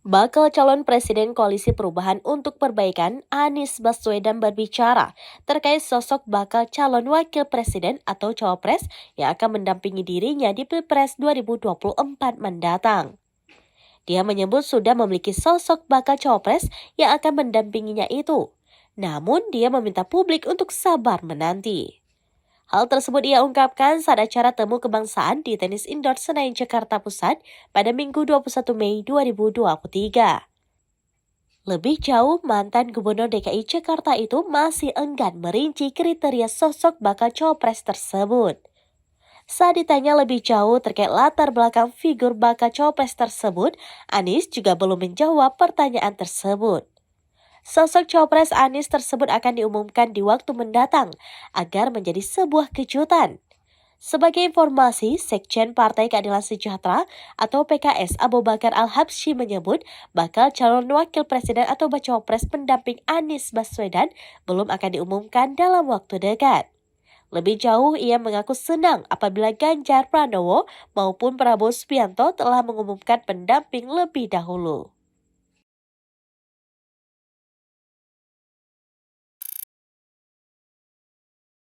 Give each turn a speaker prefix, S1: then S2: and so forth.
S1: Bakal calon Presiden Koalisi Perubahan untuk Perbaikan Anies Baswedan berbicara terkait sosok bakal calon Wakil Presiden atau Cawapres yang akan mendampingi dirinya di Pilpres 2024 mendatang. Dia menyebut sudah memiliki sosok bakal Cawapres yang akan mendampinginya itu. Namun dia meminta publik untuk sabar menanti. Hal tersebut ia ungkapkan saat acara temu kebangsaan di Tenis Indoor Senayan Jakarta Pusat pada Minggu 21 Mei 2023. Lebih jauh, mantan Gubernur DKI Jakarta itu masih enggan merinci kriteria sosok bakal cawapres tersebut. Saat ditanya lebih jauh terkait latar belakang figur bakal cawapres tersebut, Anies juga belum menjawab pertanyaan tersebut. Sosok cawapres Anies tersebut akan diumumkan di waktu mendatang agar menjadi sebuah kejutan. Sebagai informasi, Sekjen Partai Keadilan Sejahtera atau PKS Abu Bakar Al-Habsyi menyebut bakal calon wakil presiden atau bacawa pres pendamping Anies Baswedan belum akan diumumkan dalam waktu dekat. Lebih jauh, ia mengaku senang apabila Ganjar Pranowo maupun Prabowo Subianto telah mengumumkan pendamping lebih dahulu.